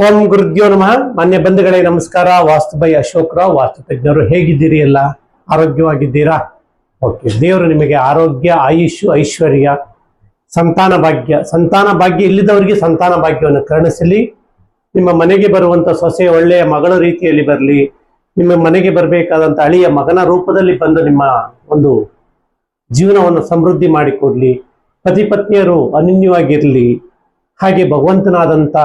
ಓಂ ಗುರುದ್ಯೋ ನಮಃ. ಮಾನ್ಯ ಬಂಧುಗಳೇ ನಮಸ್ಕಾರ. ವಾಸ್ತು ಬೈ ಅಶೋಕ್ ರಾವ್, ವಾಸ್ತು ತಜ್ಞರು. ಹೇಗಿದ್ದೀರಿ? ಎಲ್ಲ ಆರೋಗ್ಯವಾಗಿದ್ದೀರಾ? ಓಕೆ. ದೇವರು ನಿಮಗೆ ಆರೋಗ್ಯ, ಆಯುಷ್, ಐಶ್ವರ್ಯ, ಸಂತಾನ ಭಾಗ್ಯ ಇಲ್ಲಿದ್ದವರಿಗೆ ಸಂತಾನ ಭಾಗ್ಯವನ್ನು ಕರುಣಿಸಲಿ. ನಿಮ್ಮ ಮನೆಗೆ ಬರುವಂತ ಸೊಸೆ ಒಳ್ಳೆಯ ಮಗಳ ರೀತಿಯಲ್ಲಿ ಬರಲಿ. ನಿಮ್ಮ ಮನೆಗೆ ಬರಬೇಕಾದಂತ ಅಳಿಯ ಮಗನ ರೂಪದಲ್ಲಿ ಬಂದು ನಿಮ್ಮ ಒಂದು ಜೀವನವನ್ನು ಸಮೃದ್ಧಿ ಮಾಡಿಕೊಡ್ಲಿ. ಪತಿ ಪತ್ನಿಯರು ಅನನ್ಯವಾಗಿರಲಿ. ಹಾಗೆ ಭಗವಂತನಾದಂಥ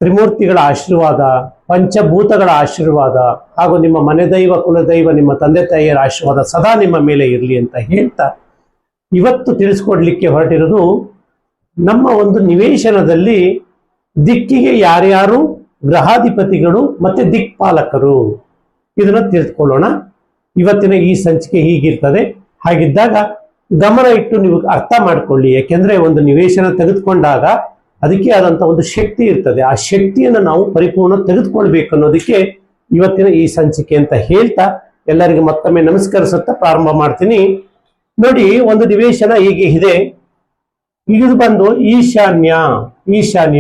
ತ್ರಿಮೂರ್ತಿಗಳ ಆಶೀರ್ವಾದ, ಪಂಚಭೂತಗಳ ಆಶೀರ್ವಾದ ಹಾಗೂ ನಿಮ್ಮ ಮನೆ ದೈವ, ಕುಲದೈವ, ನಿಮ್ಮ ತಂದೆ ತಾಯಿಯರ ಆಶೀರ್ವಾದ ಸದಾ ನಿಮ್ಮ ಮೇಲೆ ಇರಲಿ ಅಂತ ಹೇಳ್ತಾ ಇವತ್ತು ತಿಳಿಸ್ಕೊಡ್ಲಿಕ್ಕೆ ಹೊರಟಿರೋದು ನಮ್ಮ ಒಂದು ನಿವೇಶನದಲ್ಲಿ ದಿಕ್ಕಿಗೆ ಯಾರ್ಯಾರು ಗ್ರಹಾಧಿಪತಿಗಳು ಮತ್ತೆ ದಿಕ್ಪಾಲಕರು, ಇದನ್ನ ತಿಳಿದುಕೊಳ್ಳೋಣ. ಇವತ್ತಿನ ಈ ಸಂಚಿಕೆ ಹೀಗಿರ್ತದೆ. ಹಾಗಿದ್ದಾಗ ಗಮನ ಇಟ್ಟು ನೀವು ಅರ್ಥ ಮಾಡ್ಕೊಳ್ಳಿ. ಯಾಕೆಂದ್ರೆ ಒಂದು ನಿವೇಶನ ತೆಗೆದುಕೊಂಡಾಗ ಅದಕ್ಕೆ ಆದಂತ ಒಂದು ಶಕ್ತಿ ಇರ್ತದೆ. ಆ ಶಕ್ತಿಯನ್ನು ನಾವು ಪರಿಪೂರ್ಣ ತೆಗೆದುಕೊಳ್ಬೇಕು ಅನ್ನೋದಕ್ಕೆ ಇವತ್ತಿನ ಈ ಸಂಚಿಕೆ ಅಂತ ಹೇಳ್ತಾ ಎಲ್ಲರಿಗೂ ಮತ್ತೊಮ್ಮೆ ನಮಸ್ಕರಿಸುತ್ತಾ ಪ್ರಾರಂಭ ಮಾಡ್ತೀನಿ. ನೋಡಿ, ಒಂದು ನಿವೇಶನ ಹೀಗೆ ಇದೆ. ಇದು ಬಂದು ಈಶಾನ್ಯ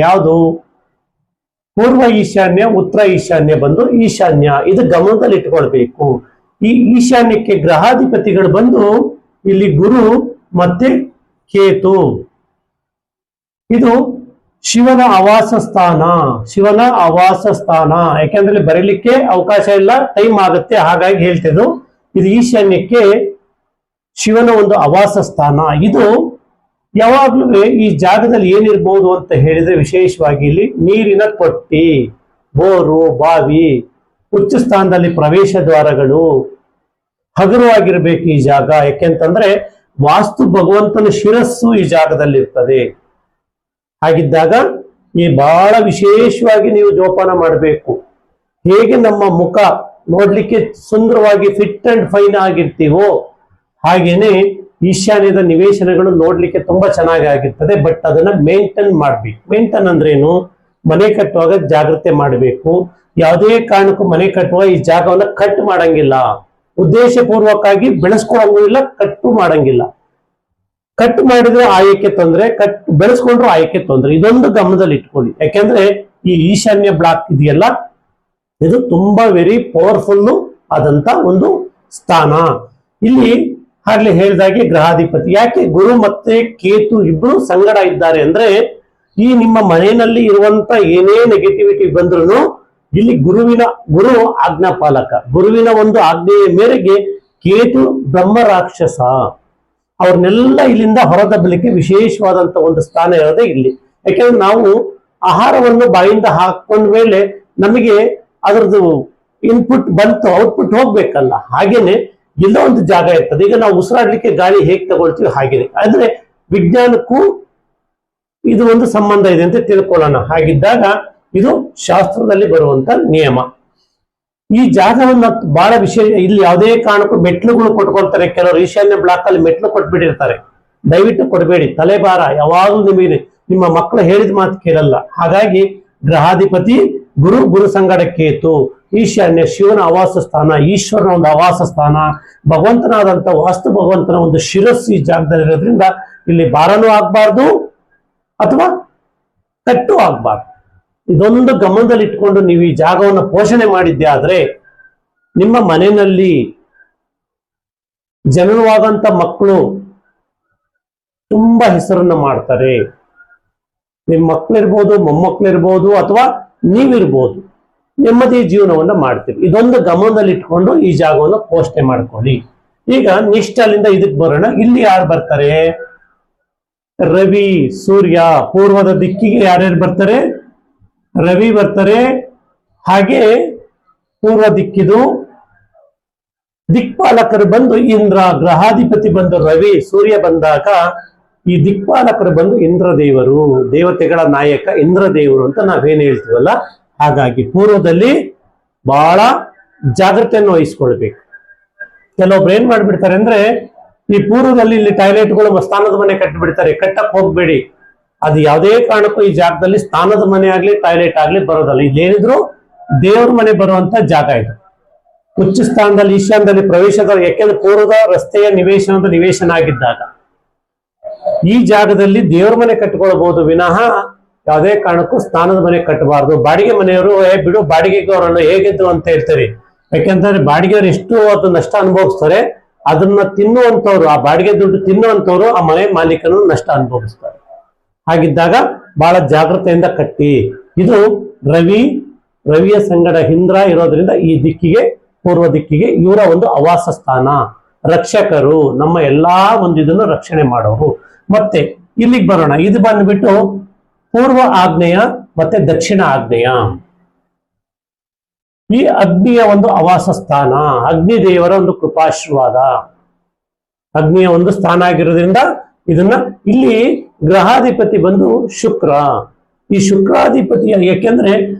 ಯಾವುದು? ಪೂರ್ವ ಈಶಾನ್ಯ, ಉತ್ತರ ಈಶಾನ್ಯ ಬಂದು ಈಶಾನ್ಯ. ಇದು ಗಮನದಲ್ಲಿ ಇಟ್ಕೊಳ್ಬೇಕು. ಈ ಈಶಾನ್ಯಕ್ಕೆ ಗ್ರಹಾಧಿಪತಿಗಳು ಬಂದು ಇಲ್ಲಿ ಗುರು ಮತ್ತೆ ಕೇತು. ಇದು ಶಿವನ ಆವಾಸ ಸ್ಥಾನ. ಯಾಕೆಂದ್ರೆ ಬರೀಲಿಕ್ಕೆ ಅವಕಾಶ ಇಲ್ಲ, ಟೈಮ್ ಆಗುತ್ತೆ, ಹಾಗಾಗಿ ಹೇಳ್ತಿದ್ದು. ಇದು ಈಶಾನ್ಯಕ್ಕೆ ಶಿವನ ಒಂದು ಆವಾಸ ಸ್ಥಾನ. ಇದು ಯಾವಾಗ್ಲೂ ಈ ಜಾಗದಲ್ಲಿ ಏನಿರ್ಬೋದು ಅಂತ ಹೇಳಿದ್ರೆ, ವಿಶೇಷವಾಗಿ ಇಲ್ಲಿ ನೀರಿನ ತೊಟ್ಟಿ, ಬೋರು, ಬಾವಿ, ಉಚ್ಚ ಸ್ಥಾನದಲ್ಲಿ ಪ್ರವೇಶ ದ್ವಾರಗಳು, ಹಗುರವಾಗಿರ್ಬೇಕು ಈ ಜಾಗ. ಯಾಕೆಂತಂದ್ರೆ ವಾಸ್ತು ಭಗವಂತನ ಶಿರಸ್ಸು ಈ ಜಾಗದಲ್ಲಿ ಇರ್ತದೆ. ಹಾಗಿದ್ದಾಗ ಈ ಬಹಳ ವಿಶೇಷವಾಗಿ ನೀವು ಜೋಪಾನ ಮಾಡಬೇಕು. ಹೇಗೆ ನಮ್ಮ ಮುಖ ನೋಡ್ಲಿಕ್ಕೆ ಸುಂದರವಾಗಿ ಫಿಟ್ ಅಂಡ್ ಫೈನ್ ಆಗಿರ್ತೀವೋ ಹಾಗೇನೆ ಈಶಾನ್ಯದ ನಿವೇಶನಗಳು ನೋಡ್ಲಿಕ್ಕೆ ತುಂಬಾ ಚೆನ್ನಾಗಿ ಆಗಿರ್ತದೆ. ಬಟ್ ಅದನ್ನ ಮೇಂಟೈನ್ ಮಾಡ್ಬೇಕು. ಮೇಂಟೈನ್ ಅಂದ್ರೇನು? ಮನೆ ಕಟ್ಟುವಾಗ ಜಾಗ್ರತೆ ಮಾಡಬೇಕು. ಯಾವುದೇ ಕಾರಣಕ್ಕೂ ಮನೆ ಕಟ್ಟುವಾಗ ಈ ಜಾಗವನ್ನ ಕಟ್ ಮಾಡಂಗಿಲ್ಲ. ಉದ್ದೇಶಪೂರ್ವಕವಾಗಿ ಬೆಳೆಸ್ಕೊಳ್ಳಂಗಿಲ್ಲ, ಕಟ್ಟು ಮಾಡಂಗಿಲ್ಲ. ಕಟ್ ಮಾಡಿದ್ರೆ ಆಯಕ್ಕೆ ತೊಂದರೆ, ಬೆಳೆಸ್ಕೊಂಡ್ರು ಆಯಕ್ಕೆ ತೊಂದರೆ. ಇದೊಂದು ಗಮನದಲ್ಲಿ ಇಟ್ಕೊಳ್ಳಿ. ಯಾಕೆಂದ್ರೆ ಈ ಈಶಾನ್ಯ ಬ್ಲಾಕ್ ಇದೆಯಲ್ಲ, ಇದು ತುಂಬಾ ವೆರಿ ಪವರ್ಫುಲ್ ಆದಂತ ಒಂದು ಸ್ಥಾನ. ಇಲ್ಲಿ ಆಗ್ಲೇ ಹೇಳಿದಾಗೆ ಗ್ರಹಾಧಿಪತಿ. ಯಾಕೆ ಗುರು ಮತ್ತೆ ಕೇತು ಇಬ್ರು ಸಂಗಡ ಇದ್ದಾರೆ ಅಂದ್ರೆ, ಈ ನಿಮ್ಮ ಮನೆಯಲ್ಲಿ ಇರುವಂತ ಏನೇ ನೆಗೆಟಿವಿಟಿ ಬಂದ್ರು ಇಲ್ಲಿ ಗುರು ಆಜ್ಞಾಪಾಲಕ. ಗುರುವಿನ ಒಂದು ಆಜ್ಞೆಯ ಮೇರೆಗೆ ಕೇತು ಬ್ರಹ್ಮ ರಾಕ್ಷಸ ಅವ್ರನ್ನೆಲ್ಲ ಇಲ್ಲಿಂದ ಹೊರದಬ್ಬಲಿಕ್ಕೆ ವಿಶೇಷವಾದಂತ ಒಂದು ಸ್ಥಾನ ಇರೋದೇ ಇಲ್ಲಿ. ಯಾಕೆಂದ್ರೆ ನಾವು ಆಹಾರವನ್ನು ಬಾಯಿಂದ ಹಾಕೊಂಡ ಮೇಲೆ ನಮಗೆ ಅದರದ್ದು ಇನ್ಪುಟ್ ಬಂತು, ಔಟ್ಪುಟ್ ಹೋಗ್ಬೇಕಲ್ಲ. ಹಾಗೇನೆ ಎಲ್ಲೋ ಒಂದು ಜಾಗ ಇರ್ತದೆ. ಈಗ ನಾವು ಉಸಿರಾಡ್ಲಿಕ್ಕೆ ಗಾಳಿ ಹೇಗೆ ತಗೊಳ್ತೀವಿ ಹಾಗೇನೆ. ಆದ್ರೆ ವಿಜ್ಞಾನಕ್ಕೂ ಇದು ಒಂದು ಸಂಬಂಧ ಇದೆ ಅಂತ ತಿಳ್ಕೊಳ್ಳೋಣ. ಹಾಗಿದ್ದಾಗ ಇದು ಶಾಸ್ತ್ರದಲ್ಲಿ ಬರುವಂತ ನಿಯಮ. ಈ ಜಾಗವನ್ನ ಬಹಳ ವಿಶೇಷ. ಇಲ್ಲಿ ಯಾವುದೇ ಕಾರಣಕ್ಕೂ ಮೆಟ್ಲುಗಳು ಕೊಟ್ಕೊಳ್ತಾರೆ. ಕೆಲವರು ಈಶಾನ್ಯ ಬ್ಲಾಕ್ ಅಲ್ಲಿ ಮೆಟ್ಲು ಕೊಟ್ಬಿಟ್ಟಿರ್ತಾರೆ. ದಯವಿಟ್ಟು ಕೊಡಬೇಡಿ. ತಲೆಭಾರ ಯಾವಾಗಲೂ ನಿಮಗೆ ನಿಮ್ಮ ಮಕ್ಕಳು ಹೇಳಿದ ಮಾತು ಕೇಳಲ್ಲ. ಹಾಗಾಗಿ ಗ್ರಹಾಧಿಪತಿ ಗುರು ಸಂಗಡ ಕೇತು. ಈಶಾನ್ಯ ಶಿವನ ಆವಾಸ ಸ್ಥಾನ, ಈಶ್ವರನ ಒಂದು ಆವಾಸ ಸ್ಥಾನ, ಭಗವಂತನಾದಂತ ವಾಸ್ತು ಭಗವಂತನ ಒಂದು ಶಿರಸ್ಸು ಈ ಜಾಗದಲ್ಲಿ ಇರೋದ್ರಿಂದ ಇಲ್ಲಿ ಭಾರನೂ ಆಗ್ಬಾರ್ದು ಅಥವಾ ಕಟ್ಟು ಆಗ್ಬಾರ್ದು. ಇದೊಂದು ಗಮನದಲ್ಲಿ ಇಟ್ಕೊಂಡು ನೀವು ಈ ಜಾಗವನ್ನು ಪೋಷಣೆ ಮಾಡಿದ್ದೆ ಆದ್ರೆ ನಿಮ್ಮ ಮನೆಯಲ್ಲಿ ಜನನವಾದಂತ ಮಕ್ಕಳು ತುಂಬಾ ಹೆಸರನ್ನ ಮಾಡ್ತಾರೆ. ನಿಮ್ಮ ಮಕ್ಕಳಿರ್ಬೋದು, ಮೊಮ್ಮಕ್ಕಳಿರ್ಬೋದು, ಅಥವಾ ನೀವಿರ್ಬೋದು, ನೆಮ್ಮದಿ ಜೀವನವನ್ನ ಮಾಡ್ತೀರಿ. ಇದೊಂದು ಗಮನದಲ್ಲಿ ಇಟ್ಕೊಂಡು ಈ ಜಾಗವನ್ನು ಪೋಷಣೆ ಮಾಡ್ಕೊಳ್ಳಿ. ಈಗ ನೆಕ್ಸ್ಟ್ ಅಲ್ಲಿಂದ ಇದಕ್ಕೆ ಬರೋಣ. ಇಲ್ಲಿ ಯಾರು ಬರ್ತಾರೆ? ರವಿ, ಸೂರ್ಯ. ಪೂರ್ವದ ದಿಕ್ಕಿಗೆ ಯಾರ್ಯಾರು ಬರ್ತಾರೆ? ರವಿ ಬರ್ತಾರೆ. ಹಾಗೆ ಪೂರ್ವ ದಿಕ್ಕಿದು ದಿಕ್ಪಾಲಕರು ಬಂದು ಇಂದ್ರ. ಗ್ರಹಾಧಿಪತಿ ಬಂದು ರವಿ, ಸೂರ್ಯ ಬಂದಾಗ ಈ ದಿಕ್ಪಾಲಕರು ಬಂದು ಇಂದ್ರದೇವರು, ದೇವತೆಗಳ ನಾಯಕ ಇಂದ್ರದೇವರು ಅಂತ ನಾವೇನ್ ಹೇಳ್ತೀವಲ್ಲ. ಹಾಗಾಗಿ ಪೂರ್ವದಲ್ಲಿ ಬಹಳ ಜಾಗ್ರತೆಯನ್ನು ವಹಿಸ್ಕೊಳ್ಬೇಕು. ಕೆಲವೊಬ್ರು ಏನ್ ಮಾಡ್ಬಿಡ್ತಾರೆ ಅಂದ್ರೆ, ಈ ಪೂರ್ವದಲ್ಲಿ ಇಲ್ಲಿ ಟಾಯ್ಲೆಟ್ಗಳು ಸ್ಥಾನದ ಮನೆ ಕಟ್ಟಿಬಿಡ್ತಾರೆ. ಕಟ್ಟಕ್ ಹೋಗ್ಬೇಡಿ. ಅದು ಯಾವುದೇ ಕಾರಣಕ್ಕೂ ಈ ಜಾಗದಲ್ಲಿ ಸ್ಥಾನದ ಮನೆ ಆಗ್ಲಿ ಟಾಯ್ಲೆಟ್ ಆಗ್ಲಿ ಬರೋದಲ್ಲ. ಇಲ್ಲೇನಿದ್ರು ದೇವ್ರ ಮನೆ ಬರುವಂತ ಜಾಗ ಇದು. ಉಚ್ಚ ಸ್ಥಾನದಲ್ಲಿ ಈಶಾನ್ಯದಲ್ಲಿ ಪ್ರವೇಶದ. ಯಾಕೆಂದ್ರೆ ಪೂರ್ವದ ರಸ್ತೆಯ ನಿವೇಶನ ಆಗಿದ್ದಾಗ ಈ ಜಾಗದಲ್ಲಿ ದೇವ್ರ ಮನೆ ಕಟ್ಕೊಳ್ಬಹುದು ವಿನಃ ಯಾವುದೇ ಕಾರಣಕ್ಕೂ ಸ್ನಾನದ ಮನೆ ಕಟ್ಟಬಾರ್ದು. ಬಾಡಿಗೆ ಮನೆಯವರು ಬಿಡು ಬಾಡಿಗೆಗೆ ಅವರನ್ನು ಹೇಗಿದ್ರು ಅಂತ ಹೇಳ್ತಾರೆ. ಯಾಕೆಂತಂದ್ರೆ ಬಾಡಿಗೆಯವರು ಎಷ್ಟು ಅದು ನಷ್ಟ ಅನುಭವಿಸ್ತಾರೆ, ಅದನ್ನ ತಿನ್ನುವಂತವ್ರು, ಆ ಬಾಡಿಗೆ ದುಡ್ಡು ತಿನ್ನುವಂತವ್ರು ಆ ಮನೆ ಮಾಲೀಕನು ನಷ್ಟ ಅನುಭವಿಸ್ತಾರೆ. ಹಾಗಿದ್ದಾಗ ಬಹಳ ಜಾಗೃತೆಯಿಂದ ಕಟ್ಟಿ. ಇದು ರವಿಯ ಸಂಗಡ ಇಂದ್ರ ಇರೋದ್ರಿಂದ ಈ ದಿಕ್ಕಿಗೆ, ಪೂರ್ವ ದಿಕ್ಕಿಗೆ ಇವರ ಒಂದು ಆವಾಸ ಸ್ಥಾನ. ರಕ್ಷಕರು, ನಮ್ಮ ಎಲ್ಲಾ ಒಂದು ಇದನ್ನು ರಕ್ಷಣೆ ಮಾಡೋರು. ಮತ್ತೆ ಇಲ್ಲಿಗೆ ಬರೋಣ. ಇದು ಬಂದ್ಬಿಟ್ಟು ಪೂರ್ವ ಆಗ್ನೇಯ ಮತ್ತೆ ದಕ್ಷಿಣ ಆಗ್ನೇಯ. ಈ ಅಗ್ನಿಯ ಒಂದು ಆವಾಸ ಸ್ಥಾನ, ಅಗ್ನಿ ದೇವರ ಒಂದು ಕೃಪಾಶೀರ್ವಾದ, ಅಗ್ನಿಯ ಒಂದು ಸ್ಥಾನ ಆಗಿರೋದ್ರಿಂದ ಇದನ್ನ ಇಲ್ಲಿ ಗ್ರಹಾಧಿಪತಿ ಬಂದು ಶುಕ್ರ. ಈ ಶುಕ್ರಾಧಿಪತಿಯ, ಯಾಕೆಂದ್ರೆ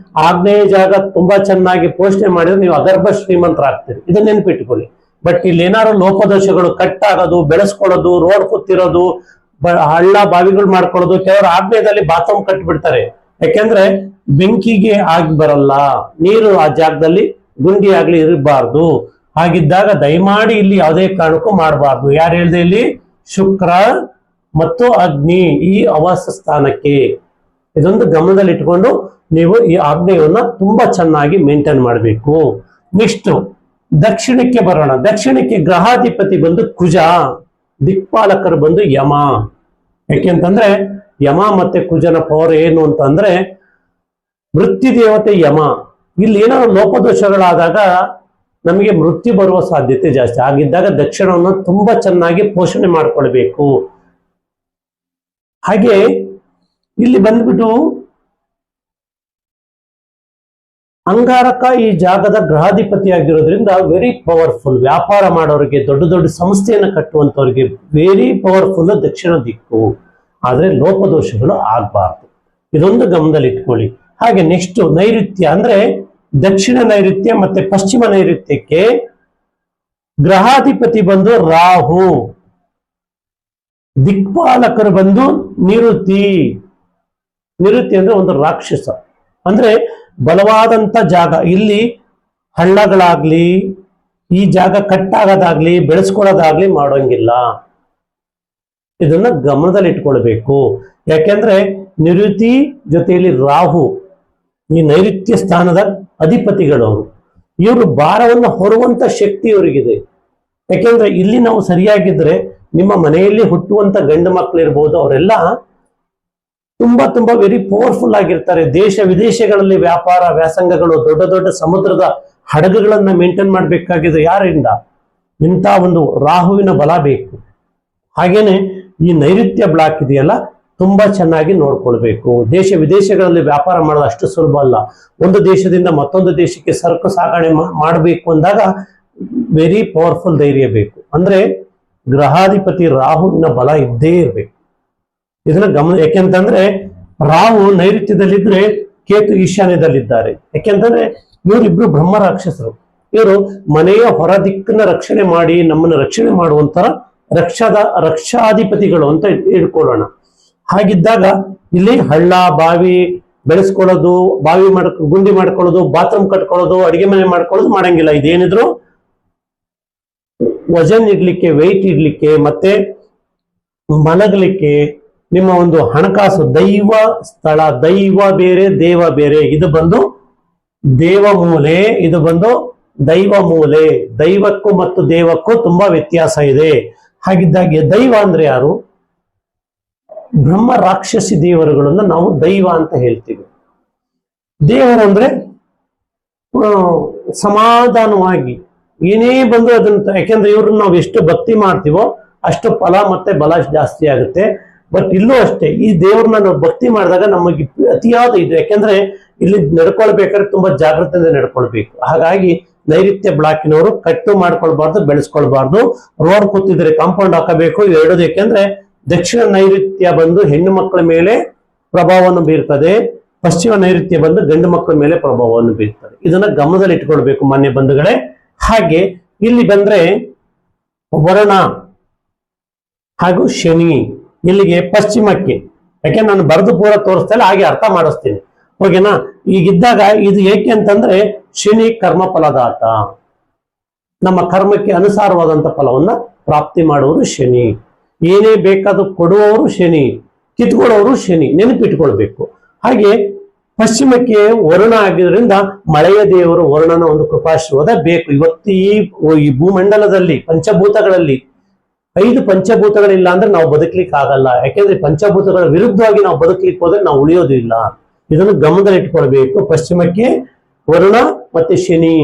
ಆಗ್ನೇಯ ಜಾಗ ತುಂಬಾ ಚೆನ್ನಾಗಿ ಪೋಷಣೆ ಮಾಡಿದ್ರೆ ನೀವು ಅಗರ್ಭ ಶ್ರೀಮಂತರಾಗ್ತೀರಿ, ಇದನ್ನ ನೆನ್ಪಿಟ್ಕೊಳ್ಳಿ. ಬಟ್ ಇಲ್ಲಿ ಏನಾದ್ರು ಲೋಪದೋಷಗಳು, ಕಟ್ಟಾಗೋದು, ಬೆಳೆಸ್ಕೊಳ್ಳೋದು, ರೋಡ್ ಕೂತಿರೋದು, ಹಳ್ಳ ಬಾವಿಗಳು ಮಾಡ್ಕೊಳ್ಳೋದು, ಕೆಲವರು ಆಗ್ನೇಯದಲ್ಲಿ ಬಾತ್ರೂಮ್ ಕಟ್ಬಿಡ್ತಾರೆ. ಯಾಕೆಂದ್ರೆ ಬೆಂಕಿಗೆ ಆಗಿ ಬರಲ್ಲ, ನೀರು ಆ ಜಾಗದಲ್ಲಿ ಗುಂಡಿ ಆಗ್ಲಿ ಇರಬಾರ್ದು. ಹಾಗಿದ್ದಾಗ ದಯಮಾಡಿ ಇಲ್ಲಿ ಯಾವುದೇ ಕಾರಣಕ್ಕೂ ಮಾಡಬಾರ್ದು. ಯಾರು ಹೇಳಿದೆ? ಇಲ್ಲಿ ಶುಕ್ರ ಮತ್ತು ಅಗ್ನಿ ಈ ಆವಾಸ ಸ್ಥಾನಕ್ಕೆ. ಇದೊಂದು ಗಮನದಲ್ಲಿ ಇಟ್ಕೊಂಡು ನೀವು ಈ ಆಗ್ನೇಯವನ್ನ ತುಂಬಾ ಚೆನ್ನಾಗಿ ಮೇಂಟೈನ್ ಮಾಡಬೇಕು. ನೆಕ್ಸ್ಟ್ ದಕ್ಷಿಣಕ್ಕೆ ಬರೋಣ. ದಕ್ಷಿಣಕ್ಕೆ ಗ್ರಹಾಧಿಪತಿ ಬಂದು ಕುಜ, ದಿಕ್ಪಾಲಕರು ಬಂದು ಯಮ. ಯಾಕೆಂತಂದ್ರೆ ಯಮ ಮತ್ತೆ ಕುಜನ ಪವರ್ ಏನು ಅಂತಂದ್ರೆ ಮೃತ್ಯು ದೇವತೆ ಯಮ. ಇಲ್ಲಿ ಏನಾದ್ರು ಲೋಪದೋಷಗಳಾದಾಗ ನಮಗೆ ಮೃತ್ಯು ಬರುವ ಸಾಧ್ಯತೆ ಜಾಸ್ತಿ. ಆಗಿದ್ದಾಗ ದಕ್ಷಿಣವನ್ನು ತುಂಬಾ ಚೆನ್ನಾಗಿ ಪೋಷಣೆ ಮಾಡ್ಕೊಳ್ಬೇಕು. ಹಾಗೆ ಇಲ್ಲಿ ಬಂದ್ಬಿಟ್ಟು ಅಂಗಾರಕ ಈ ಜಾಗದ ಗ್ರಹಾಧಿಪತಿ ಆಗಿರೋದ್ರಿಂದ ವೆರಿ ಪವರ್ಫುಲ್. ವ್ಯಾಪಾರ ಮಾಡೋರಿಗೆ, ದೊಡ್ಡ ದೊಡ್ಡ ಸಂಸ್ಥೆಯನ್ನು ಕಟ್ಟುವಂತವ್ರಿಗೆ ವೆರಿ ಪವರ್ಫುಲ್ ದಕ್ಷಿಣ ದಿಕ್ಕು. ಆದ್ರೆ ಲೋಪದೋಷಗಳು ಆಗ್ಬಾರ್ದು, ಇದೊಂದು ಗಮನದಲ್ಲಿ ಇಟ್ಕೊಳ್ಳಿ. ಹಾಗೆ ನೆಕ್ಸ್ಟ್ ನೈಋತ್ಯ, ಅಂದ್ರೆ ದಕ್ಷಿಣ ನೈಋತ್ಯ ಮತ್ತೆ ಪಶ್ಚಿಮ ನೈಋತ್ಯಕ್ಕೆ ಗ್ರಹಾಧಿಪತಿ ಬಂದು ರಾಹು, ದಿಕ್ಪಾಲಕರು ಬಂದು ನಿರುತಿ. ನಿರುತಿ ಅಂದ್ರೆ ಒಂದು ರಾಕ್ಷಸ, ಅಂದ್ರೆ ಬಲವಾದಂತ ಜಾಗ. ಇಲ್ಲಿ ಹಳ್ಳಗಳಾಗ್ಲಿ, ಈ ಜಾಗ ಕಟ್ಟಾಗೋದಾಗ್ಲಿ, ಬೆಳೆಸ್ಕೊಳ್ಳೋದಾಗ್ಲಿ ಮಾಡೋಂಗಿಲ್ಲ. ಇದನ್ನ ಗಮನದಲ್ಲಿ ಇಟ್ಕೊಳ್ಬೇಕು. ಯಾಕೆಂದ್ರೆ ನಿರುತಿ ಜೊತೆಯಲ್ಲಿ ರಾಹು ಈ ನೈಋತ್ಯ ಸ್ಥಾನದ ಅಧಿಪತಿಗಳವರು. ಇವರು ಭಾರವನ್ನು ಹೊರುವಂತ ಶಕ್ತಿ ಇವರಿಗಿದೆ. ಯಾಕೆಂದ್ರೆ ಇಲ್ಲಿ ನಾವು ಸರಿಯಾಗಿದ್ರೆ ನಿಮ್ಮ ಮನೆಯಲ್ಲಿ ಹುಟ್ಟುವಂತ ಗಂಡು ಮಕ್ಕಳು ಇರ್ಬೋದು, ಅವರೆಲ್ಲ ತುಂಬಾ ವೆರಿ ಪವರ್ಫುಲ್ ಆಗಿರ್ತಾರೆ. ದೇಶ ವಿದೇಶಗಳಲ್ಲಿ ವ್ಯಾಪಾರ ವ್ಯಾಸಂಗಗಳು, ದೊಡ್ಡ ದೊಡ್ಡ ಸಮುದ್ರದ ಹಡಗುಗಳನ್ನ ಮೇಂಟೈನ್ ಮಾಡಬೇಕಾಗಿದೆ. ಯಾರಿಂದ? ಇಂಥ ಒಂದು ರಾಹುವಿನ ಬಲ ಬೇಕು. ಹಾಗೇನೆ ಈ ನೈಋತ್ಯ ಬ್ಲಾಕ್ ಇದೆಯಲ್ಲ, ತುಂಬಾ ಚೆನ್ನಾಗಿ ನೋಡ್ಕೊಳ್ಬೇಕು. ದೇಶ ವಿದೇಶಗಳಲ್ಲಿ ವ್ಯಾಪಾರ ಮಾಡೋದು ಅಷ್ಟು ಸುಲಭ ಅಲ್ಲ. ಒಂದು ದೇಶದಿಂದ ಮತ್ತೊಂದು ದೇಶಕ್ಕೆ ಸರಕು ಸಾಗಣೆ ಮಾಡಬೇಕು ಅಂದಾಗ ವೆರಿ ಪವರ್ಫುಲ್ ಧೈರ್ಯ ಬೇಕು. ಅಂದ್ರೆ ಗ್ರಹಾಧಿಪತಿ ರಾಹುವಿನ ಬಲ ಇದ್ದೇ ಇರ್ಬೇಕು. ಇದನ್ನ ಗಮನ. ಯಾಕೆಂತಂದ್ರೆ ರಾಹು ನೈಋತ್ಯದಲ್ಲಿದ್ರೆ ಕೇತು ಈಶಾನ್ಯದಲ್ಲಿದ್ದಾರೆ. ಯಾಕೆಂತಂದ್ರೆ ಇವರಿಬ್ರು ಬ್ರಹ್ಮ ರಾಕ್ಷಸರು. ಇವರು ಮನೆಯ ಹೊರ ದಿಕ್ಕನ್ನ ರಕ್ಷಣೆ ಮಾಡಿ ನಮ್ಮನ್ನು ರಕ್ಷಣೆ ಮಾಡುವಂತ ರಕ್ಷಾಧಿಪತಿಗಳು ಅಂತ ಇಟ್ಕೊಳ್ಳೋಣ. ಹಾಗಿದ್ದಾಗ ಇಲ್ಲಿ ಹಳ್ಳ ಬಾವಿ ಬೆಳೆಸ್ಕೊಳ್ಳೋದು, ಗುಂಡಿ ಮಾಡ್ಕೊಳ್ಳೋದು, ಬಾತ್ರೂಮ್ ಕಟ್ಕೊಳ್ಳೋದು, ಅಡಿಗೆ ಮನೆ ಮಾಡ್ಕೊಳ್ಳೋದು ಮಾಡಂಗಿಲ್ಲ. ಇದೇನಿದ್ರು ವಜನ್ ಇಡ್ಲಿಕ್ಕೆ, ವೆಯ್ಟ್ ಇಡ್ಲಿಕ್ಕೆ, ಮತ್ತೆ ಮಲಗಲಿಕ್ಕೆ, ನಿಮ್ಮ ಒಂದು ಹಣಕಾಸು, ದೈವ ಸ್ಥಳ, ದೈವ ಬೇರೆ ದೇವ ಬೇರೆ. ಇದು ಬಂದು ದೇವ ಮೂಲೆ, ಇದು ಬಂದು ದೈವ ಮೂಲೆ. ದೈವಕ್ಕೂ ಮತ್ತು ದೇವಕ್ಕೂ ತುಂಬಾ ವ್ಯತ್ಯಾಸ ಇದೆ. ಹಾಗಿದ್ದಾಗೆ ದೈವ ಅಂದ್ರೆ ಯಾರು? ಬ್ರಹ್ಮ ರಾಕ್ಷಸಿ ದೇವರುಗಳನ್ನ ನಾವು ದೈವ ಅಂತ ಹೇಳ್ತೀವಿ. ದೇವರಂದ್ರೆ ಸಮಾಧಾನವಾಗಿ ಏನೇ ಬಂದು ಅದನ್ನ, ಯಾಕೆಂದ್ರೆ ಇವ್ರನ್ನ ನಾವು ಎಷ್ಟು ಭಕ್ತಿ ಮಾಡ್ತೀವೋ ಅಷ್ಟು ಫಲ ಮತ್ತೆ ಬಲ ಜಾಸ್ತಿ ಆಗುತ್ತೆ. ಬಟ್ ಇಲ್ಲೂ ಅಷ್ಟೇ, ಈ ದೇವ್ರನ್ನ ನಾವು ಭಕ್ತಿ ಮಾಡಿದಾಗ ನಮಗೆ ಅತಿಯಾದ ಇದು. ಯಾಕೆಂದ್ರೆ ಇಲ್ಲಿ ನಡ್ಕೊಳ್ಬೇಕಾದ್ರೆ ತುಂಬಾ ಜಾಗೃತಿಯಿಂದ ನಡ್ಕೊಳ್ಬೇಕು. ಹಾಗಾಗಿ ನೈಋತ್ಯ ಬ್ಲಾಕಿನವರು ಕಟ್ಟು ಮಾಡ್ಕೊಳ್ಬಾರ್ದು, ಬೆಳೆಸ್ಕೊಳ್ಬಾರ್ದು. ರೋಡ್ ಕೂತಿದ್ರೆ ಕಾಂಪೌಂಡ್ ಹಾಕಬೇಕು. ಎರಡದು. ಯಾಕೆಂದ್ರೆ ದಕ್ಷಿಣ ನೈಋತ್ಯ ಬಂದು ಹೆಣ್ಣು ಮಕ್ಕಳ ಮೇಲೆ ಪ್ರಭಾವವನ್ನು ಬೀರ್ತದೆ, ಪಶ್ಚಿಮ ನೈಋತ್ಯ ಬಂದು ಗಂಡು ಮಕ್ಕಳ ಮೇಲೆ ಪ್ರಭಾವವನ್ನು ಬೀರ್ತದೆ. ಇದನ್ನ ಗಮನದಲ್ಲಿ ಇಟ್ಕೊಳ್ಬೇಕು ಮಾನ್ಯ ಬಂಧುಗಳೇ. ಹಾಗೆ ಇಲ್ಲಿ ಬಂದ್ರೆ ವರುಣ ಹಾಗೂ ಶನಿ ಇಲ್ಲಿಗೆ ಪಶ್ಚಿಮಕ್ಕೆ. ಯಾಕೆ ನಾನು ಬರೆದು ಪೂರ ತೋರಿಸ್ತಾ ಇಲ್ಲ, ಹಾಗೆ ಅರ್ಥ ಮಾಡಿಸ್ತೀನಿ. ಓಕೆನಾ? ಈಗಿದ್ದಾಗ ಇದು ಏಕೆ ಅಂತಂದ್ರೆ ಶನಿ ಕರ್ಮ ಫಲದಾತ. ನಮ್ಮ ಕರ್ಮಕ್ಕೆ ಅನುಸಾರವಾದಂತ ಫಲವನ್ನ ಪ್ರಾಪ್ತಿ ಮಾಡುವರು ಶನಿ. ಏನೇ ಬೇಕಾದ್ರೂ ಕೊಡುವವರು ಶನಿ, ಕಿತ್ಕೊಳ್ಳೋರು ಶನಿ. ನೆನಪಿಟ್ಕೊಳ್ಬೇಕು. ಹಾಗೆ ಪಶ್ಚಿಮಕ್ಕೆ ವರುಣ ಆಗಿದ್ರಿಂದ ಮಳೆಯ ದೇವರು ವರುಣನ ಒಂದು ಕೃಪಾಶೀರ್ವಾದ ಬೇಕು. ಇವತ್ತು ಈ ಭೂಮಂಡಲದಲ್ಲಿ ಪಂಚಭೂತಗಳಲ್ಲಿ 5 ಪಂಚಭೂತಗಳಿಲ್ಲ ಅಂದ್ರೆ ನಾವು ಬದುಕಲಿಕ್ಕೆ ಆಗಲ್ಲ. ಯಾಕೆಂದ್ರೆ ಪಂಚಭೂತಗಳ ವಿರುದ್ಧವಾಗಿ ನಾವು ಬದುಕಲಿಕ್ಕೆ ಹೋದ್ರೆ ನಾವು ಉಳಿಯೋದಿಲ್ಲ. ಇದನ್ನು ಗಮನದಲ್ಲಿ ಇಟ್ಕೊಳ್ಬೇಕು. ಪಶ್ಚಿಮಕ್ಕೆ ವರುಣ ಮತ್ತೆ ಶನಿ.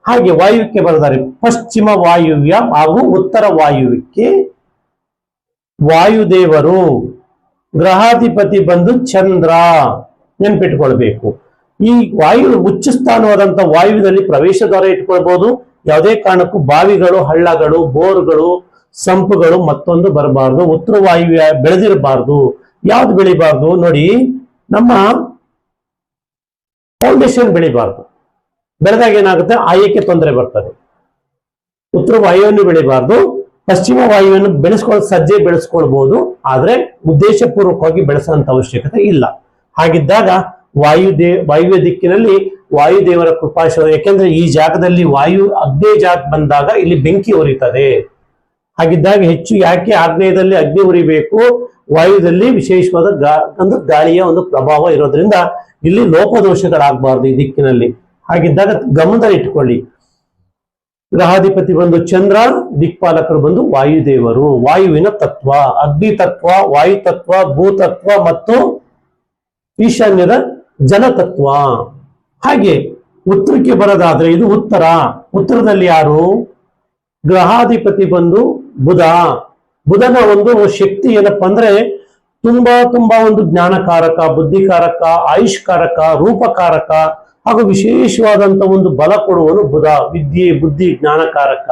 ಹಾಗೆ ವಾಯುವ್ಯಕ್ಕೆ ಬರೆದಾರೆ ಪಶ್ಚಿಮ ವಾಯುವ್ಯ ಹಾಗೂ ಉತ್ತರ ವಾಯುವ್ಯಕ್ಕೆ ವಾಯುದೇವರು, ಗ್ರಹಾಧಿಪತಿ ಬಂದು ಚಂದ್ರ. ನೆನ್ಪಿಟ್ಕೊಳ್ಬೇಕು. ಈ ವಾಯು ಉಚ್ಚ ಸ್ಥಾನವಾದಂತ ವಾಯುವಿನಲ್ಲಿ ಪ್ರವೇಶ ದ್ವಾರ ಇಟ್ಕೊಳ್ಬಹುದು. ಯಾವುದೇ ಕಾರಣಕ್ಕೂ ಬಾವಿಗಳು, ಹಳ್ಳಗಳು, ಬೋರ್ಗಳು, ಸಂಪುಗಳು ಮತ್ತೊಂದು ಬರಬಾರ್ದು. ಉತ್ತರ ವಾಯುವ್ಯ ಬೆಳೆದಿರಬಾರ್ದು. ಯಾವ್ದು ಬೆಳಿಬಾರ್ದು ನೋಡಿ, ನಮ್ಮ ಫೌಂಡೇಶನ್ ಬೆಳಿಬಾರ್ದು. ಬೆಳೆದಾಗ ಏನಾಗುತ್ತೆ, ಆಯಕ್ಕೆ ತೊಂದರೆ ಬರ್ತದೆ. ಉತ್ತರ ವಾಯುವನ್ನು ಬೆಳಿಬಾರ್ದು. ಪಶ್ಚಿಮ ವಾಯುವನ್ನು ಸಜ್ಜೆ ಬೆಳೆಸ್ಕೊಳ್ಬಹುದು, ಆದ್ರೆ ಉದ್ದೇಶಪೂರ್ವಕವಾಗಿ ಬೆಳೆಸುವಂತ ಅವಶ್ಯಕತೆ ಇಲ್ಲ. ಹಾಗಿದ್ದಾಗ ವಾಯುವ್ಯ ದಿಕ್ಕಿನಲ್ಲಿ ವಾಯುದೇವರ ಕೃಪಾಶೀರ್ವಾದ. ಯಾಕೆಂದ್ರೆ ಈ ಜಾಗದಲ್ಲಿ ವಾಯು ಅಗ್ನಿ ಜಾಗ ಬಂದಾಗ ಇಲ್ಲಿ ಬೆಂಕಿ ಉರಿತದೆ. ಹಾಗಿದ್ದಾಗ ಹೆಚ್ಚು ಯಾಕೆ ಆಗ್ನೇಯದಲ್ಲಿ ಅಗ್ನಿ ಉರಿಬೇಕು, ವಾಯುದಲ್ಲಿ ವಿಶೇಷವಾದ ಒಂದು ಗಾಳಿಯ ಒಂದು ಪ್ರಭಾವ ಇರೋದ್ರಿಂದ ಇಲ್ಲಿ ಲೋಪದೋಷಗಳಾಗಬಾರ್ದು ಈ ದಿಕ್ಕಿನಲ್ಲಿ. ಹಾಗಿದ್ದಾಗ ಗಮನದಲ್ಲಿ ಇಟ್ಕೊಳ್ಳಿ. ಗ್ರಹಾಧಿಪತಿ ಬಂದು ಚಂದ್ರ, ದಿಕ್ಪಾಲಕರು ಬಂದು ವಾಯುದೇವರು. ವಾಯುವಿನ ತತ್ವ, ಅಗ್ನಿ ತತ್ವ, ವಾಯು ತತ್ವ, ಭೂತತ್ವ ಮತ್ತು ಈಶಾನ್ಯದ ಜಲತತ್ವ. ಹಾಗೆ ಉತ್ತರಕ್ಕೆ ಬರೋದಾದ್ರೆ ಇದು ಉತ್ತರ. ಉತ್ತರದಲ್ಲಿ ಯಾರು? ಗ್ರಹಾಧಿಪತಿ ಬಂದು ಬುಧ. ಬುಧನ ಒಂದು ಶಕ್ತಿ ಏನಪ್ಪಾ ಅಂದ್ರೆ ತುಂಬಾ ಒಂದು ಜ್ಞಾನಕಾರಕ, ಬುದ್ಧಿಕಾರಕ, ಆಯುಷ್ಕಾರಕ, ರೂಪಕಾರಕ ಹಾಗೂ ವಿಶೇಷವಾದಂತ ಒಂದು ಬಲ ಕೊಡುವನು ಬುಧ. ವಿದ್ಯೆ, ಬುದ್ಧಿ, ಜ್ಞಾನಕಾರಕ.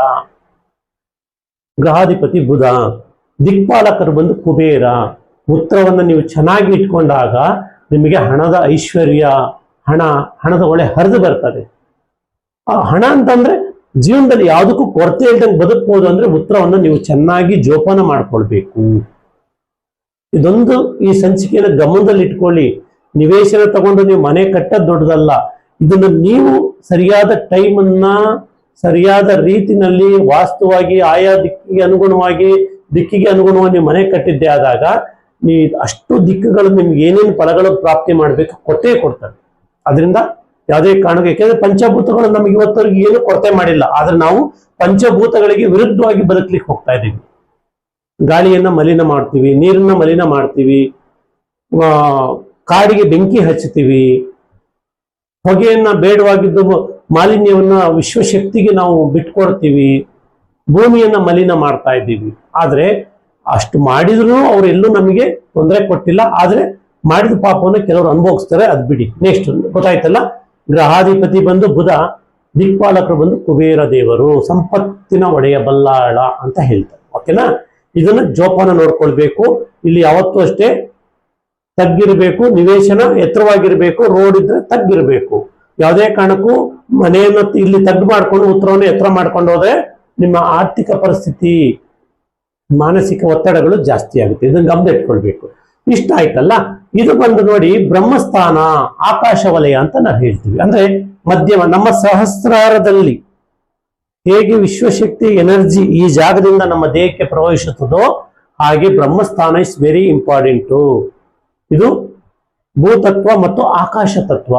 ಗ್ರಹಾಧಿಪತಿ ಬುಧ. ದಿಕ್ಪಾಲಕರು ಬಂದು ಕುಬೇರ. ಉತ್ತರವನ್ನು ನೀವು ಚೆನ್ನಾಗಿ ಇಟ್ಕೊಂಡಾಗ ನಿಮಗೆ ಹಣದ ಐಶ್ವರ್ಯ, ಹಣದ ಒಳ್ಳೆ ಹರಿದು ಬರ್ತದೆ. ಆ ಹಣ ಅಂತಂದ್ರೆ ಜೀವನದಲ್ಲಿ ಯಾವುದಕ್ಕೂ ಕೊರತೆ ಇಲ್ದಂಗೆ ಬದುಕಬಹುದು ಅಂದ್ರೆ ಉತ್ತರವನ್ನು ನೀವು ಚೆನ್ನಾಗಿ ಜೋಪಾನ ಮಾಡ್ಕೊಳ್ಬೇಕು. ಇದೊಂದು ಈ ಸಂಚಿಕೆಯನ್ನು ಗಮನದಲ್ಲಿ ಇಟ್ಕೊಳ್ಳಿ. ನಿವೇಶನ ತಗೊಂಡು ನೀವು ಮನೆ ಕಟ್ಟೋದು ದೊಡ್ಡದಲ್ಲ. ಇದನ್ನು ನೀವು ಸರಿಯಾದ ಟೈಮನ್ನ ಸರಿಯಾದ ರೀತಿನಲ್ಲಿ ವಾಸ್ತುವಾಗಿ ಆಯಾ ದಿಕ್ಕಿಗೆ ಅನುಗುಣವಾಗಿ ನೀವು ಮನೆ ಕಟ್ಟಿದ್ದೆ ಆದಾಗ ನೀ ಅಷ್ಟು ದಿಕ್ಕುಗಳು ನಿಮ್ಗೆ ಏನೇನು ಫಲಗಳು ಪ್ರಾಪ್ತಿ ಮಾಡ್ಬೇಕು ಕೊಟ್ಟೇ ಕೊಡ್ತವೆ. ಅದರಿಂದ ಯಾವುದೇ ಕಾರಣಕ್ಕೆ, ಯಾಕೆಂದ್ರೆ ಪಂಚಭೂತಗಳು ನಮಗೆ ಇವತ್ತವರೆಗೆ ಏನು ಕೊರತೆ ಮಾಡಿಲ್ಲ. ಆದ್ರೆ ನಾವು ಪಂಚಭೂತಗಳಿಗೆ ವಿರುದ್ಧವಾಗಿ ಬದುಕಲಿಕ್ಕೆ ಹೋಗ್ತಾ ಇದ್ದೀವಿ. ಗಾಳಿಯನ್ನ ಮಲಿನ ಮಾಡ್ತೀವಿ, ನೀರನ್ನ ಮಲಿನ ಮಾಡ್ತೀವಿ, ಕಾಡಿಗೆ ಬೆಂಕಿ ಹಚ್ಚುತ್ತೀವಿ, ಹೊಗೆಯನ್ನ ಬೇಡವಾಗಿದ್ದು ಮಾಲಿನ್ಯವನ್ನ ವಿಶ್ವಶಕ್ತಿಗೆ ನಾವು ಬಿಟ್ಕೊಡ್ತೀವಿ, ಭೂಮಿಯನ್ನ ಮಲಿನ ಮಾಡ್ತಾ ಇದ್ದೀವಿ. ಆದ್ರೆ ಅಷ್ಟು ಮಾಡಿದ್ರು ಅವರೆಲ್ಲೂ ನಮಗೆ ತೊಂದರೆ ಕೊಟ್ಟಿಲ್ಲ. ಆದ್ರೆ ಮಾಡಿದ ಪಾಪವನ್ನು ಕೆಲವರು ಅನುಭವಿಸ್ತಾರೆ, ಅದ್ ಬಿಡಿ. ನೆಕ್ಸ್ಟ್ ಗೊತ್ತಾಯ್ತಲ್ಲ. ಗ್ರಹಾಧಿಪತಿ ಬಂದು ಬುಧ, ದಿಕ್ಪಾಲಕರು ಬಂದು ಕುಬೇರ ದೇವರು, ಸಂಪತ್ತಿನ ಒಡೆಯ ಬಲ್ಲಾಳ ಅಂತ ಹೇಳ್ತಾರೆ. ಓಕೆನಾ? ಇದನ್ನ ಜೋಪಾನ ನೋಡ್ಕೊಳ್ಬೇಕು. ಇಲ್ಲಿ ಯಾವತ್ತೂ ಅಷ್ಟೇ ತಗ್ಗಿರ್ಬೇಕು, ನಿವೇಶನ ಎತ್ತರವಾಗಿರ್ಬೇಕು, ರೋಡ್ ಇದ್ರೆ ತಗ್ಗಿರ್ಬೇಕು. ಯಾವುದೇ ಕಾರಣಕ್ಕೂ ಮನೆಯನ್ನು ಇಲ್ಲಿ ತಗ್ಗು ಮಾಡ್ಕೊಂಡು ಉತ್ತರವನ್ನು ಎತ್ತರ ಮಾಡ್ಕೊಂಡು ಹೋದ್ರೆ ನಿಮ್ಮ ಆರ್ಥಿಕ ಪರಿಸ್ಥಿತಿ, ಮಾನಸಿಕ ಒತ್ತಡಗಳು ಜಾಸ್ತಿ ಆಗುತ್ತೆ. ಇದನ್ನ ಗಮನ ಇಟ್ಕೊಳ್ಬೇಕು. ಇಷ್ಟ ಆಯ್ತಲ್ಲ. ಇದು ಬಂದು ನೋಡಿ ಬ್ರಹ್ಮಸ್ಥಾನ, ಆಕಾಶ ವಲಯ ಅಂತ ನಾವು ಹೇಳ್ತೀವಿ. ಅಂದ್ರೆ ಮಧ್ಯಮ, ನಮ್ಮ ಸಹಸ್ರಾರದಲ್ಲಿ ಹೇಗೆ ವಿಶ್ವಶಕ್ತಿ ಎನರ್ಜಿ ಈ ಜಾಗದಿಂದ ನಮ್ಮ ದೇಹಕ್ಕೆ ಪ್ರವಹಿಸುತ್ತದೋ ಹಾಗೆ ಬ್ರಹ್ಮಸ್ಥಾನ ಇಸ್ ವೆರಿ ಇಂಪಾರ್ಟೆಂಟು. ಇದು ಭೂತತ್ವ ಮತ್ತು ಆಕಾಶ ತತ್ವ.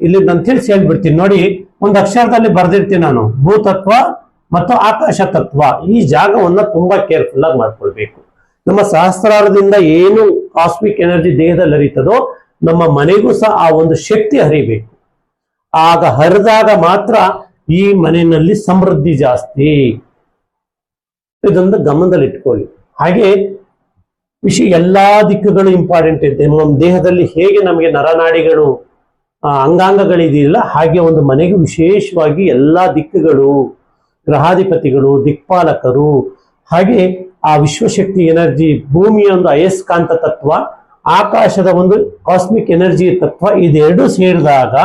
ಇಲ್ಲಿ ನಾನು ತಿಳಿಸಿ ಹೇಳ್ಬಿಡ್ತೀನಿ ನೋಡಿ. ಒಂದು ಅಕ್ಷರದಲ್ಲಿ ಬರೆದಿರ್ತೀನಿ ನಾನು, ಭೂತತ್ವ ಮತ್ತು ಆಕಾಶ ತತ್ವ. ಈ ಜಾಗವನ್ನ ತುಂಬಾ ಕೇರ್ಫುಲ್ ಆಗಿ ಮಾಡ್ಕೊಳ್ಬೇಕು. ನಮ್ಮ ಸಹಸ್ರಾರದಿಂದ ಏನು ಕಾಸ್ಮಿಕ್ ಎನರ್ಜಿ ದೇಹದಲ್ಲಿ ಹರಿತದೋ ನಮ್ಮ ಮನೆಗೂ ಸಹ ಆ ಒಂದು ಶಕ್ತಿ ಹರಿಬೇಕು. ಆಗ ಹರಿದಾಗ ಮಾತ್ರ ಈ ಮನೆಯಲ್ಲಿ ಸಮೃದ್ಧಿ ಜಾಸ್ತಿ. ಇದೊಂದು ಗಮನದಲ್ಲಿ ಇಟ್ಕೊಳ್ಳಿ. ಹಾಗೆ ಎಲ್ಲಾ ದಿಕ್ಕುಗಳು ಇಂಪಾರ್ಟೆಂಟ್ ಇದೆ. ನಮ್ಮ ದೇಹದಲ್ಲಿ ಹೇಗೆ ನಮಗೆ ನರನಾಡಿಗಳು, ಅಂಗಾಂಗಗಳಿದೆಯಲ್ಲ, ಹಾಗೆ ಒಂದು ಮನೆಗೆ ವಿಶೇಷವಾಗಿ ಎಲ್ಲಾ ದಿಕ್ಕುಗಳು, ಗ್ರಹಾಧಿಪತಿಗಳು, ದಿಕ್ಪಾಲಕರು, ಹಾಗೆ ಆ ವಿಶ್ವಶಕ್ತಿ ಎನರ್ಜಿ, ಭೂಮಿಯ ಒಂದು ಅಯಸ್ಕಾಂತ ತತ್ವ, ಆಕಾಶದ ಒಂದು ಕಾಸ್ಮಿಕ್ ಎನರ್ಜಿ ತತ್ವ, ಇದೆರಡು ಸೇರಿದಾಗ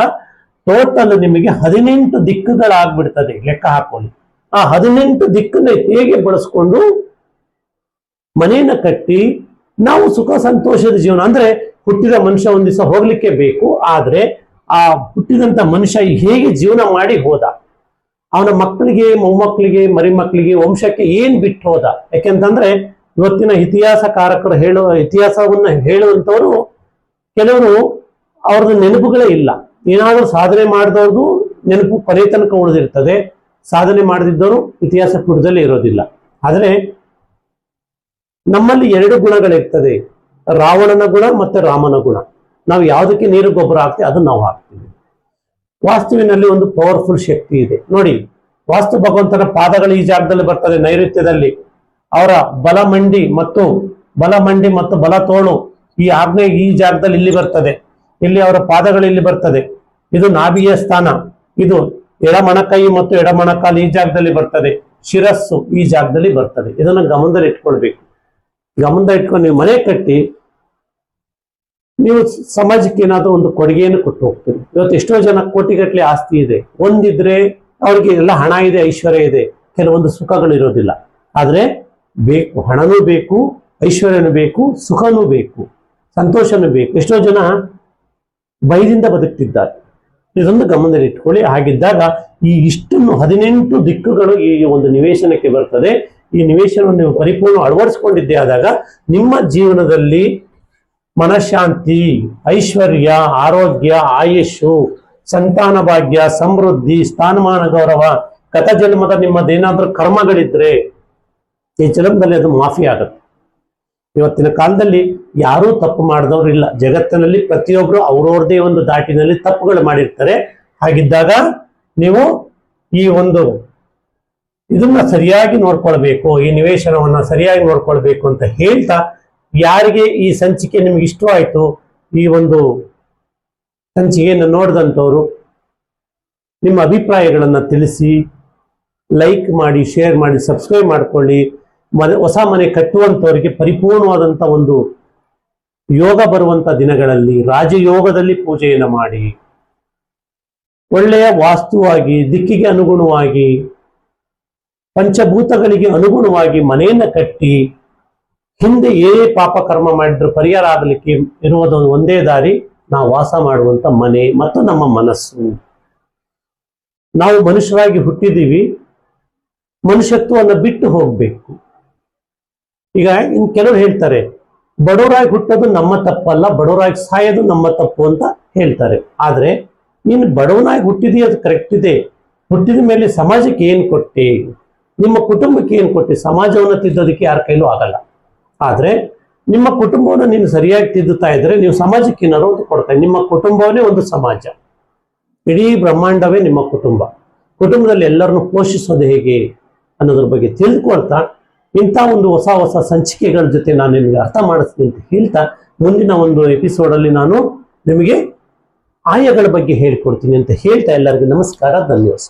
ಟೋಟಲ್ ನಿಮಗೆ 18 ದಿಕ್ಕುಗಳಾಗ್ಬಿಡ್ತದೆ. ಲೆಕ್ಕ ಹಾಕೊಳ್ಳಿ. ಆ 18 ದಿಕ್ಕನ್ನ ಹೇಗೆ ಬಳಸ್ಕೊಂಡು ಮನೆಯನ್ನ ಕಟ್ಟಿ ನಾವು ಸುಖ ಸಂತೋಷದ ಜೀವನ, ಅಂದ್ರೆ ಹುಟ್ಟಿದ ಮನುಷ್ಯ ಒಂದ್ ದಿವಸ ಹೋಗ್ಲಿಕ್ಕೆ ಬೇಕು. ಆದ್ರೆ ಆ ಹುಟ್ಟಿದಂತ ಮನುಷ್ಯ ಹೇಗೆ ಜೀವನ ಮಾಡಿ ಹೋದ, ಅವನ ಮಕ್ಕಳಿಗೆ, ಮೊಮ್ಮಕ್ಕಳಿಗೆ, ಮರಿ ಮಕ್ಕಳಿಗೆ, ವಂಶಕ್ಕೆ ಏನ್ ಬಿಟ್ಟು ಹೋದ. ಯಾಕೆಂತಂದ್ರೆ ಇವತ್ತಿನ ಇತಿಹಾಸಕಾರಕರು ಇತಿಹಾಸವನ್ನ ಹೇಳುವಂತವರು ಕೆಲವರು ಅವ್ರದ್ದು ನೆನಪುಗಳೇ ಇಲ್ಲ. ಏನಾದರೂ ಸಾಧನೆ ಮಾಡಿದವ್ರದ್ದು ನೆನಪು ಕೊನೆ ತನಕ ಉಳಿದಿರ್ತದೆ, ಸಾಧನೆ ಮಾಡದಿದ್ದವರು ಇತಿಹಾಸ ಪುಟದಲ್ಲಿ ಇರೋದಿಲ್ಲ. ಆದರೆ ನಮ್ಮಲ್ಲಿ ಎರಡು ಗುಣಗಳಿರ್ತದೆ, ರಾವಣನ ಗುಣ ಮತ್ತೆ ರಾಮನ ಗುಣ. ನಾವು ಯಾವುದಕ್ಕೆ ನೀರು ಗೊಬ್ಬರ ಹಾಕ್ತೀವಿ ಅದು ನಾವು ಹಾಕ್ತೀವಿ. ವಾಸ್ತುವಿನಲ್ಲಿ ಒಂದು ಪವರ್ಫುಲ್ ಶಕ್ತಿ ಇದೆ ನೋಡಿ. ವಾಸ್ತು ಭಗವಂತನ ಪಾದಗಳು ಈ ಜಾಗದಲ್ಲಿ ಬರ್ತದೆ, ನೈಋತ್ಯದಲ್ಲಿ. ಅವರ ಬಲಮಂಡಿ ಮತ್ತು ಬಲ ತೋಳು ಈ ಆಗ್ನೇಯ ಈ ಜಾಗದಲ್ಲಿ ಇಲ್ಲಿ ಬರ್ತದೆ, ಇಲ್ಲಿ ಅವರ ಪಾದಗಳು ಇಲ್ಲಿ ಬರ್ತದೆ. ಇದು ನಾಭಿಯ ಸ್ಥಾನ, ಇದು ಎಡಮಣಕೈ ಮತ್ತು ಎಡಮಣಕಾಲು ಈ ಜಾಗದಲ್ಲಿ ಬರ್ತದೆ, ಶಿರಸ್ಸು ಈ ಜಾಗದಲ್ಲಿ ಬರ್ತದೆ. ಇದನ್ನು ಗಮನದಲ್ಲಿ ಇಟ್ಕೊಳ್ಬೇಕು. ಗಮನದಲ್ಲಿ ಇಟ್ಕೊಂಡು ನೀವು ಮನೆ ಕಟ್ಟಿ ನೀವು ಸಮಾಜಕ್ಕೆ ಏನಾದರೂ ಒಂದು ಕೊಡುಗೆಯನ್ನು ಕೊಟ್ಟು ಹೋಗ್ತೀರಿ. ಇವತ್ತು ಎಷ್ಟೋ ಜನ ಕೋಟಿಗಟ್ಟಲೆ ಆಸ್ತಿ ಇದೆ, ಒಂದಿದ್ರೆ ಅವ್ರಿಗೆ ಎಲ್ಲ ಹಣ ಇದೆ, ಐಶ್ವರ್ಯ ಇದೆ, ಕೆಲವೊಂದು ಸುಖಗಳಿರೋದಿಲ್ಲ. ಆದ್ರೆ ಬೇಕು, ಹಣನೂ ಬೇಕು, ಐಶ್ವರ್ಯನೂ ಬೇಕು, ಸುಖನೂ ಬೇಕು, ಸಂತೋಷನೂ ಬೇಕು. ಎಷ್ಟೋ ಜನ ಭಯದಿಂದ ಬದುಕ್ತಿದ್ದಾರೆ. ಇದೊಂದು ಗಮನದಲ್ಲಿ ಇಟ್ಕೊಳ್ಳಿ. ಹಾಗಿದ್ದಾಗ ಈ ಇಷ್ಟನ್ನು 18 ದಿಕ್ಕುಗಳು ಈ ಒಂದು ನಿವೇಶನಕ್ಕೆ ಬರ್ತದೆ. ಈ ನಿವೇಶನವನ್ನು ನೀವು ಪರಿಪೂರ್ಣ ಅಳವಡಿಸ್ಕೊಂಡಿದ್ದೇ ಆದಾಗ ನಿಮ್ಮ ಜೀವನದಲ್ಲಿ ಮನಃಶಾಂತಿ, ಐಶ್ವರ್ಯ, ಆರೋಗ್ಯ, ಆಯುಷು, ಸಂತಾನ ಭಾಗ್ಯ, ಸಮೃದ್ಧಿ, ಸ್ಥಾನಮಾನ, ಗೌರವ, ಗತಜನ್ಮದ ನಿಮ್ಮದೇನಾದ್ರೂ ಕರ್ಮಗಳಿದ್ರೆ ಈ ಜನ್ಮದಲ್ಲಿ ಅದು ಮಾಫಿ ಆಗುತ್ತೆ. ಇವತ್ತಿನ ಕಾಲದಲ್ಲಿ ಯಾರೂ ತಪ್ಪು ಮಾಡಿದವರು ಇಲ್ಲ. ಜಗತ್ತಿನಲ್ಲಿ ಪ್ರತಿಯೊಬ್ರು ಅವ್ರವ್ರದೇ ಒಂದು ದಾಟಿನಲ್ಲಿ ತಪ್ಪುಗಳು ಮಾಡಿರ್ತಾರೆ. ಹಾಗಿದ್ದಾಗ ನೀವು ಈ ಒಂದು ಇದನ್ನ ಸರಿಯಾಗಿ ನೋಡ್ಕೊಳ್ಬೇಕು, ಈ ನಿವೇಶನವನ್ನ ಸರಿಯಾಗಿ ನೋಡ್ಕೊಳ್ಬೇಕು ಅಂತ ಹೇಳ್ತಾ, ಯಾರಿಗೆ ಈ ಸಂಚಿಕೆ ನಿಮ್ಗೆ ಇಷ್ಟವಾಯಿತು, ಈ ಒಂದು ಸಂಚಿಕೆಯನ್ನು ನೋಡಿದಂಥವ್ರು ನಿಮ್ಮ ಅಭಿಪ್ರಾಯಗಳನ್ನು ತಿಳಿಸಿ, ಲೈಕ್ ಮಾಡಿ, ಶೇರ್ ಮಾಡಿ, ಸಬ್ಸ್ಕ್ರೈಬ್ ಮಾಡ್ಕೊಳ್ಳಿ. ಹೊಸ ಮನೆ ಕಟ್ಟುವಂಥವರಿಗೆ ಪರಿಪೂರ್ಣವಾದಂಥ ಒಂದು ಯೋಗ ಬರುವಂಥ ದಿನಗಳಲ್ಲಿ ರಾಜಯೋಗದಲ್ಲಿ ಪೂಜೆಯನ್ನು ಮಾಡಿ, ಒಳ್ಳೆಯ ವಾಸ್ತುವಾಗಿ, ದಿಕ್ಕಿಗೆ ಅನುಗುಣವಾಗಿ, ಪಂಚಭೂತಗಳಿಗೆ ಅನುಗುಣವಾಗಿ ಮನೆಯನ್ನು ಕಟ್ಟಿ, ಹಿಂದೆ ಏನೇ ಪಾಪ ಕರ್ಮ ಮಾಡಿದ್ರು ಪರಿಹಾರ ಆಗಲಿಕ್ಕೆ ಇರುವುದು ಒಂದೇ ದಾರಿ, ನಾವು ವಾಸ ಮಾಡುವಂತ ಮನೆ ಮತ್ತು ನಮ್ಮ ಮನಸ್ಸು. ನಾವು ಮನುಷ್ಯರಾಗಿ ಹುಟ್ಟಿದೀವಿ, ಮನುಷ್ಯತ್ವವನ್ನು ಬಿಟ್ಟು ಹೋಗ್ಬೇಕು. ಈಗ ಇನ್ ಕೆಲವರು ಹೇಳ್ತಾರೆ ಬಡವರಾಗಿ ಹುಟ್ಟೋದು ನಮ್ಮ ತಪ್ಪಲ್ಲ, ಬಡವರಾಗಿ ಸಾಯೋದು ನಮ್ಮ ತಪ್ಪು ಅಂತ ಹೇಳ್ತಾರೆ. ಆದ್ರೆ ನೀನು ಬಡವನಾಗಿ ಹುಟ್ಟಿದೀಯ, ಅದು ಕರೆಕ್ಟ್ ಇದೆ. ಹುಟ್ಟಿದ ಮೇಲೆ ಸಮಾಜಕ್ಕೆ ಏನ್ ಕೊಟ್ಟೆ, ನಿಮ್ಮ ಕುಟುಂಬಕ್ಕೆ ಏನ್ ಕೊಟ್ಟೆ? ಸಮಾಜವನ್ನು ತಿದ್ದೋದಕ್ಕೆ ಯಾರ ಕೈಲೂ ಆಗಲ್ಲ. ಆದ್ರೆ ನಿಮ್ಮ ಕುಟುಂಬವನ್ನು ನೀನು ಸರಿಯಾಗಿ ತಿದ್ದುತ್ತಾ ಇದ್ರೆ ನೀವು ಸಮಾಜಕ್ಕೆ ಏನಾದ್ರು ಒಂದು ಕೊಡ್ತಾ. ನಿಮ್ಮ ಕುಟುಂಬವೇ ಒಂದು ಸಮಾಜ, ಇಡೀ ಬ್ರಹ್ಮಾಂಡವೇ ನಿಮ್ಮ ಕುಟುಂಬ. ಕುಟುಂಬದಲ್ಲಿ ಎಲ್ಲರನ್ನು ಪೋಷಿಸೋದು ಹೇಗೆ ಅನ್ನೋದ್ರ ಬಗ್ಗೆ ತಿಳಿದುಕೊಳ್ತಾ, ಇಂಥ ಒಂದು ಹೊಸ ಹೊಸ ಸಂಚಿಕೆಗಳ ಜೊತೆ ನಾನು ನಿಮಗೆ ಅರ್ಥ ಮಾಡಿಸ್ತೀನಿ ಅಂತ ಹೇಳ್ತಾ, ಮುಂದಿನ ಒಂದು ಎಪಿಸೋಡಲ್ಲಿ ನಾನು ನಿಮಗೆ ಆಯಗಳ ಬಗ್ಗೆ ಹೇಳ್ಕೊಡ್ತೀನಿ ಅಂತ ಹೇಳ್ತಾ ಎಲ್ಲರಿಗೂ ನಮಸ್ಕಾರ, ಧನ್ಯವಾದ.